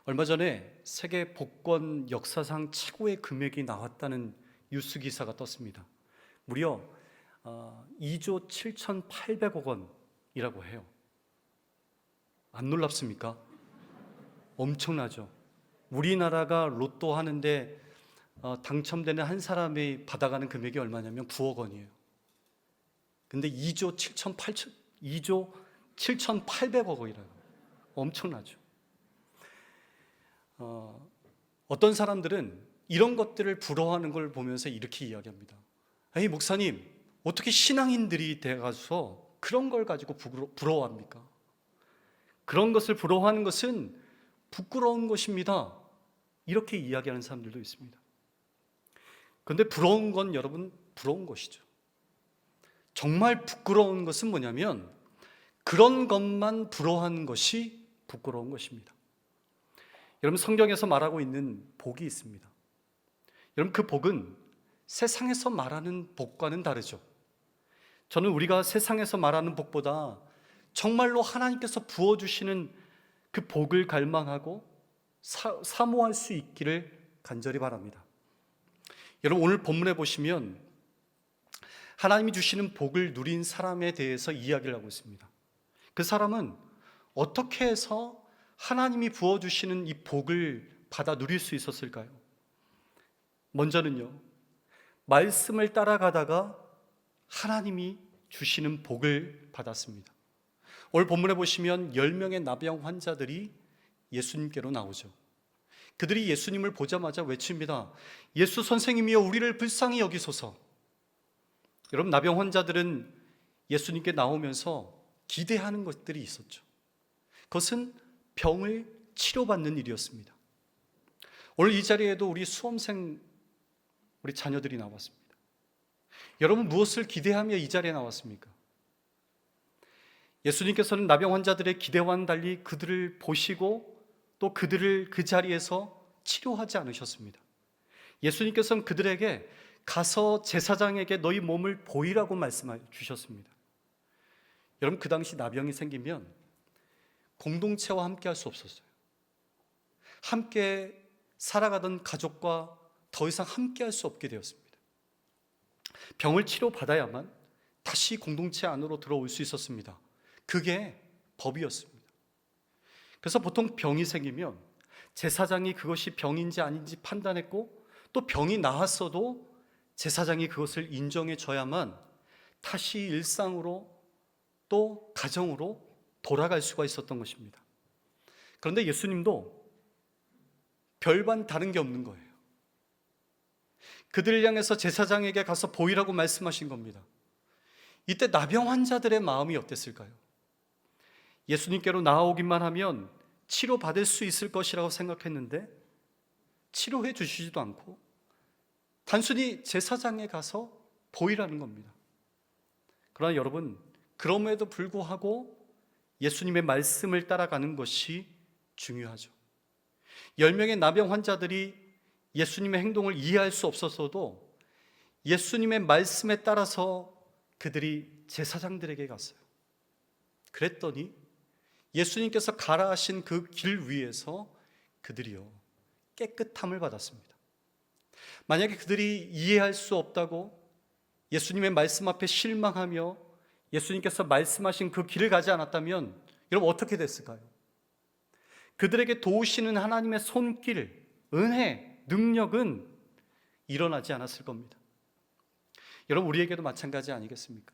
얼마 전에 세계 복권 역사상 최고의 금액이 나왔다는 뉴스 기사가 떴습니다. 무려 2조 7,800억 원이라고 해요. 안 놀랍습니까? 엄청나죠. 우리나라가 로또 하는데 당첨되는 한 사람이 받아가는 금액이 얼마냐면 9억 원이에요. 근데 2조 7,800억 원이라고. 엄청나죠. 어떤 사람들은 이런 것들을 부러워하는 걸 보면서 이렇게 이야기합니다. 에이, 목사님, 어떻게 신앙인들이 돼가서 그런 걸 가지고 부러워합니까? 그런 것을 부러워하는 것은 부끄러운 것입니다. 이렇게 이야기하는 사람들도 있습니다. 그런데 부러운 건 여러분, 부러운 것이죠. 정말 부끄러운 것은 뭐냐면 그런 것만 부러워하는 것이 부끄러운 것입니다. 여러분, 성경에서 말하고 있는 복이 있습니다. 여러분, 그 복은 세상에서 말하는 복과는 다르죠. 저는 우리가 세상에서 말하는 복보다 정말로 하나님께서 부어주시는 그 복을 갈망하고 사모할 수 있기를 간절히 바랍니다. 여러분, 오늘 본문에 보시면 하나님이 주시는 복을 누린 사람에 대해서 이야기를 하고 있습니다. 그 사람은 어떻게 해서 하나님이 부어주시는 이 복을 받아 누릴 수 있었을까요? 먼저는요, 말씀을 따라가다가 하나님이 주시는 복을 받았습니다. 오늘 본문에 보시면 10명의 나병 환자들이 예수님께로 나오죠. 그들이 예수님을 보자마자 외칩니다. 예수 선생님이여, 우리를 불쌍히 여기소서. 여러분, 나병 환자들은 예수님께 나오면서 기대하는 것들이 있었죠. 그것은 병을 치료받는 일이었습니다. 오늘 이 자리에도 우리 수험생, 우리 자녀들이 나왔습니다. 여러분, 무엇을 기대하며 이 자리에 나왔습니까? 예수님께서는 나병 환자들의 기대와는 달리 그들을 보시고 또 그들을 그 자리에서 치료하지 않으셨습니다. 예수님께서는 그들에게 가서 제사장에게 너희 몸을 보이라고 말씀해 주셨습니다. 여러분, 그 당시 나병이 생기면 공동체와 함께 할 수 없었어요. 함께 살아가던 가족과 더 이상 함께 할 수 없게 되었습니다. 병을 치료받아야만 다시 공동체 안으로 들어올 수 있었습니다. 그게 법이었습니다. 그래서 보통 병이 생기면 제사장이 그것이 병인지 아닌지 판단했고, 또 병이 나았어도 제사장이 그것을 인정해 줘야만 다시 일상으로 또 가정으로 돌아갈 수가 있었던 것입니다. 그런데 예수님도 별반 다른 게 없는 거예요. 그들을 향해서 제사장에게 가서 보이라고 말씀하신 겁니다. 이때 나병 환자들의 마음이 어땠을까요? 예수님께로 나아오기만 하면 치료받을 수 있을 것이라고 생각했는데 치료해 주시지도 않고 단순히 제사장에 가서 보이라는 겁니다. 그러나 여러분, 그럼에도 불구하고 예수님의 말씀을 따라가는 것이 중요하죠. 10명의 나병 환자들이 예수님의 행동을 이해할 수 없었어도 예수님의 말씀에 따라서 그들이 제사장들에게 갔어요. 그랬더니 예수님께서 가라 하신 그 길 위에서 그들이요, 깨끗함을 받았습니다. 만약에 그들이 이해할 수 없다고 예수님의 말씀 앞에 실망하며 예수님께서 말씀하신 그 길을 가지 않았다면 여러분, 어떻게 됐을까요? 그들에게 도우시는 하나님의 손길, 은혜, 능력은 일어나지 않았을 겁니다. 여러분, 우리에게도 마찬가지 아니겠습니까?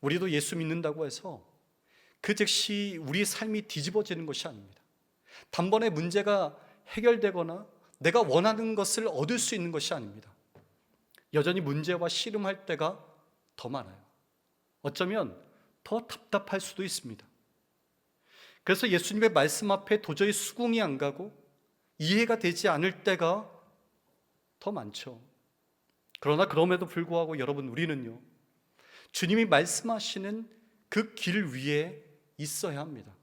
우리도 예수 믿는다고 해서 그 즉시 우리 삶이 뒤집어지는 것이 아닙니다. 단번에 문제가 해결되거나 내가 원하는 것을 얻을 수 있는 것이 아닙니다. 여전히 문제와 씨름할 때가 더 많아요. 어쩌면 더 답답할 수도 있습니다. 그래서 예수님의 말씀 앞에 도저히 수긍이 안 가고 이해가 되지 않을 때가 더 많죠. 그러나 그럼에도 불구하고 여러분, 우리는요, 주님이 말씀하시는 그 길 위에 있어야 합니다.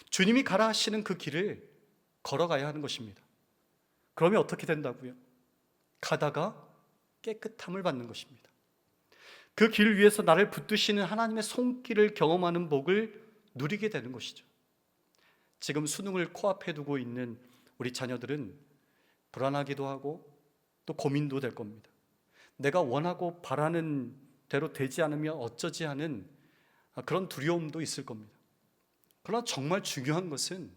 주님이 가라 하시는 그 길을 걸어가야 하는 것입니다. 그러면 어떻게 된다고요? 가다가 깨끗함을 받는 것입니다. 그 길 위에서 나를 붙드시는 하나님의 손길을 경험하는 복을 누리게 되는 것이죠. 지금 수능을 코앞에 두고 있는 우리 자녀들은 불안하기도 하고 또 고민도 될 겁니다. 내가 원하고 바라는 대로 되지 않으면 어쩌지 하는 그런 두려움도 있을 겁니다. 그러나 정말 중요한 것은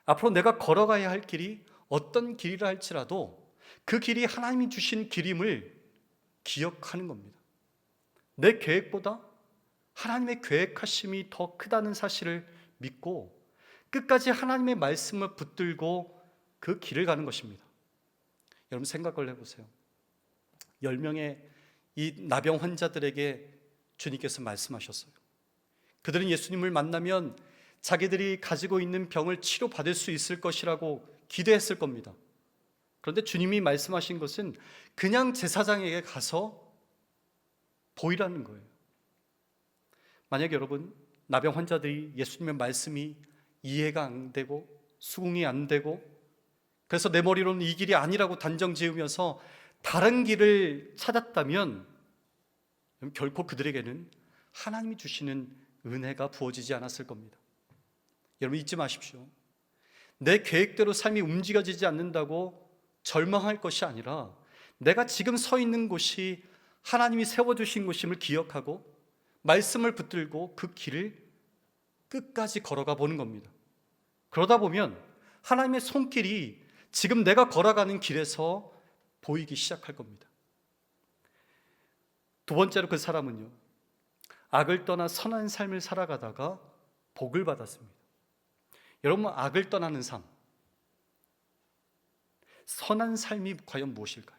앞으로 내가 걸어가야 할 길이 어떤 길이라 할지라도 그 길이 하나님이 주신 길임을 기억하는 겁니다. 내 계획보다 하나님의 계획하심이 더 크다는 사실을 믿고 끝까지 하나님의 말씀을 붙들고 그 길을 가는 것입니다. 여러분 생각을 해보세요. 10명의 이 나병 환자들에게 주님께서 말씀하셨어요. 그들은 예수님을 만나면 자기들이 가지고 있는 병을 치료받을 수 있을 것이라고 기대했을 겁니다. 그런데 주님이 말씀하신 것은 그냥 제사장에게 가서 보이라는 거예요. 만약 여러분 나병 환자들이 예수님의 말씀이 이해가 안 되고 수긍이 안 되고 그래서 내 머리로는 이 길이 아니라고 단정 지으면서 다른 길을 찾았다면 결코 그들에게는 하나님이 주시는 은혜가 부어지지 않았을 겁니다. 여러분 잊지 마십시오. 내 계획대로 삶이 움직여지지 않는다고 절망할 것이 아니라 내가 지금 서 있는 곳이 하나님이 세워주신 곳임을 기억하고 말씀을 붙들고 그 길을 끝까지 걸어가 보는 겁니다. 그러다 보면 하나님의 손길이 지금 내가 걸어가는 길에서 보이기 시작할 겁니다. 두 번째로 그 사람은요, 악을 떠나 선한 삶을 살아가다가 복을 받았습니다. 여러분, 악을 떠나는 삶, 선한 삶이 과연 무엇일까요?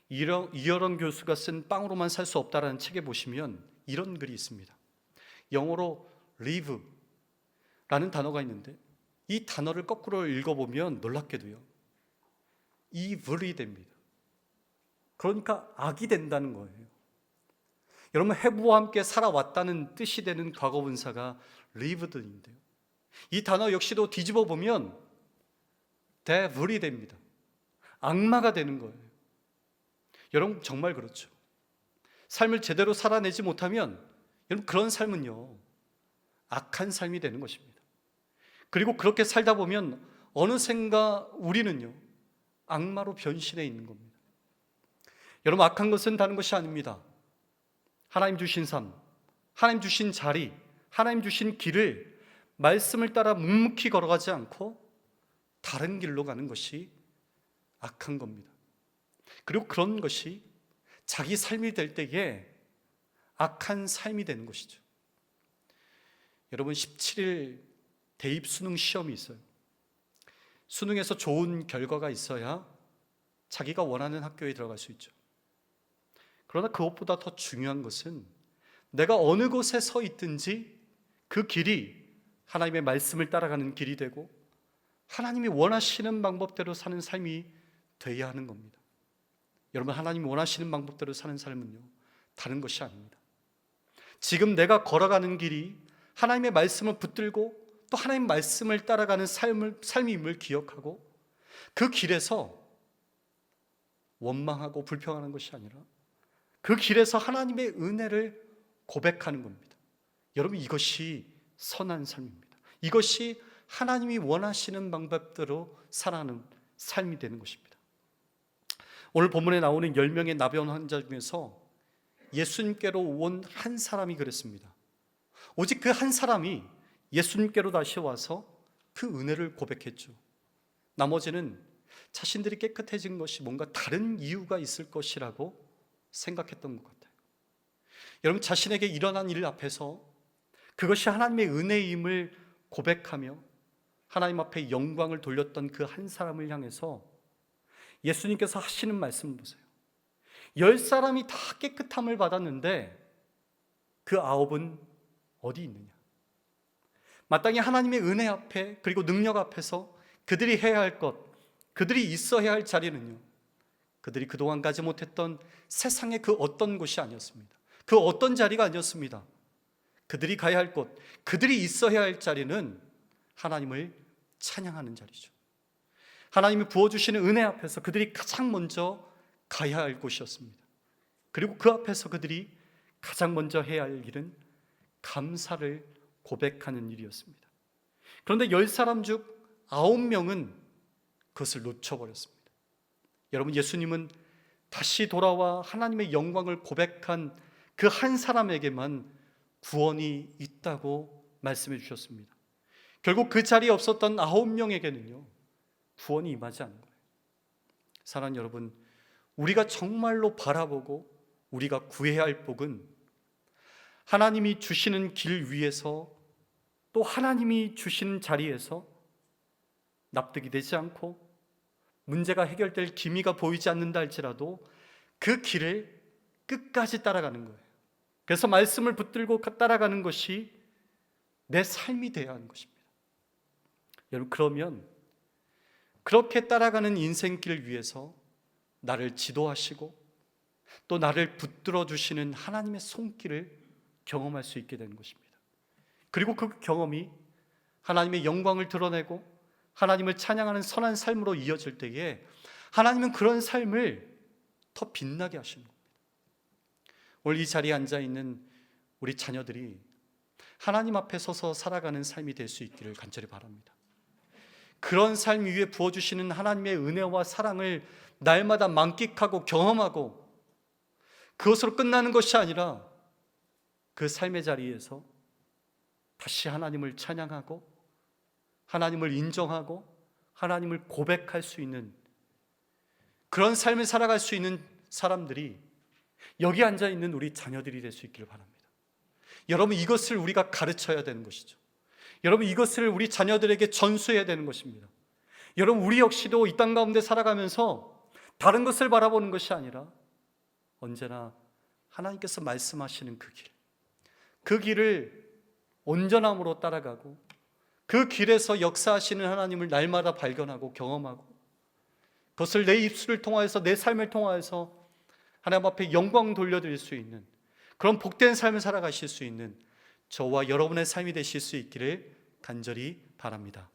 이어런 교수가 쓴 빵으로만 살 수 없다라는 책에 보시면 이런 글이 있습니다. 영어로 live라는 단어가 있는데 이 단어를 거꾸로 읽어보면 놀랍게도요, evil이 됩니다. 그러니까 악이 된다는 거예요. 여러분, have와 함께 살아왔다는 뜻이 되는 과거 분사가 lived인데요, 이 단어 역시도 뒤집어 보면 devil이 됩니다. 악마가 되는 거예요. 여러분 정말 그렇죠. 삶을 제대로 살아내지 못하면 여러분 그런 삶은요, 악한 삶이 되는 것입니다. 그리고 그렇게 살다 보면 어느샌가 우리는요, 악마로 변신해 있는 겁니다. 여러분 악한 것은 다른 것이 아닙니다. 하나님 주신 삶, 하나님 주신 자리, 하나님 주신 길을 말씀을 따라 묵묵히 걸어가지 않고 다른 길로 가는 것이 악한 겁니다. 그리고 그런 것이 자기 삶이 될 때에 악한 삶이 되는 것이죠. 여러분 17일 대입 수능 시험이 있어요. 수능에서 좋은 결과가 있어야 자기가 원하는 학교에 들어갈 수 있죠. 그러나 그것보다 더 중요한 것은 내가 어느 곳에 서 있든지 그 길이 하나님의 말씀을 따라가는 길이 되고 하나님이 원하시는 방법대로 사는 삶이 되어야 하는 겁니다. 여러분 하나님이 원하시는 방법대로 사는 삶은요, 다른 것이 아닙니다. 지금 내가 걸어가는 길이 하나님의 말씀을 붙들고 또 하나님 말씀을 따라가는 삶임을 기억하고 그 길에서 원망하고 불평하는 것이 아니라 그 길에서 하나님의 은혜를 고백하는 겁니다. 여러분 이것이 선한 삶입니다. 이것이 하나님이 원하시는 방법대로 살아가는 삶이 되는 것입니다. 오늘 본문에 나오는 10명의 나병 환자 중에서 예수님께로 온 한 사람이 그랬습니다. 오직 그 한 사람이 예수님께로 다시 와서 그 은혜를 고백했죠. 나머지는 자신들이 깨끗해진 것이 뭔가 다른 이유가 있을 것이라고 생각했던 것 같아요. 여러분 자신에게 일어난 일 앞에서 그것이 하나님의 은혜임을 고백하며 하나님 앞에 영광을 돌렸던 그 한 사람을 향해서 예수님께서 하시는 말씀을 보세요. 10사람이 다 깨끗함을 받았는데 그 9은 어디 있느냐? 마땅히 하나님의 은혜 앞에 그리고 능력 앞에서 그들이 해야 할 것, 그들이 있어야 할 자리는요, 그들이 그동안 가지 못했던 세상의 그 어떤 곳이 아니었습니다. 그 어떤 자리가 아니었습니다. 그들이 가야 할 곳, 그들이 있어야 할 자리는 하나님을 찬양하는 자리죠. 하나님이 부어주시는 은혜 앞에서 그들이 가장 먼저 가야 할 곳이었습니다. 그리고 그 앞에서 그들이 가장 먼저 해야 할 일은 감사를 고백하는 일이었습니다. 그런데 10사람 중 9명은 그것을 놓쳐버렸습니다. 여러분, 예수님은 다시 돌아와 하나님의 영광을 고백한 그 한 사람에게만 구원이 있다고 말씀해 주셨습니다. 결국 그 자리에 없었던 9명에게는요, 구원이 임하지 않은 거예요. 사랑하는 여러분, 우리가 정말로 바라보고 우리가 구해야 할 복은 하나님이 주시는 길 위에서, 또 하나님이 주시는 자리에서 납득이 되지 않고 문제가 해결될 기미가 보이지 않는다 할지라도 그 길을 끝까지 따라가는 거예요. 그래서 말씀을 붙들고 따라가는 것이 내 삶이 되어야 하는 것입니다. 여러분, 그러면 그렇게 따라가는 인생길 위에서 나를 지도하시고 또 나를 붙들어 주시는 하나님의 손길을 경험할 수 있게 되는 것입니다. 그리고 그 경험이 하나님의 영광을 드러내고 하나님을 찬양하는 선한 삶으로 이어질 때에 하나님은 그런 삶을 더 빛나게 하시는 겁니다. 오늘 이 자리에 앉아있는 우리 자녀들이 하나님 앞에 서서 살아가는 삶이 될 수 있기를 간절히 바랍니다. 그런 삶 위에 부어주시는 하나님의 은혜와 사랑을 날마다 만끽하고 경험하고 그것으로 끝나는 것이 아니라 그 삶의 자리에서 다시 하나님을 찬양하고 하나님을 인정하고 하나님을 고백할 수 있는 그런 삶을 살아갈 수 있는 사람들이 여기 앉아있는 우리 자녀들이 될 수 있기를 바랍니다. 여러분, 이것을 우리가 가르쳐야 되는 것이죠. 여러분, 이것을 우리 자녀들에게 전수해야 되는 것입니다. 여러분, 우리 역시도 이 땅 가운데 살아가면서 다른 것을 바라보는 것이 아니라 언제나 하나님께서 말씀하시는 그 길을 온전함으로 따라가고 그 길에서 역사하시는 하나님을 날마다 발견하고 경험하고 그것을 내 입술을 통하여서 내 삶을 통하여서 하나님 앞에 영광 돌려드릴 수 있는 그런 복된 삶을 살아가실 수 있는 저와 여러분의 삶이 되실 수 있기를 간절히 바랍니다.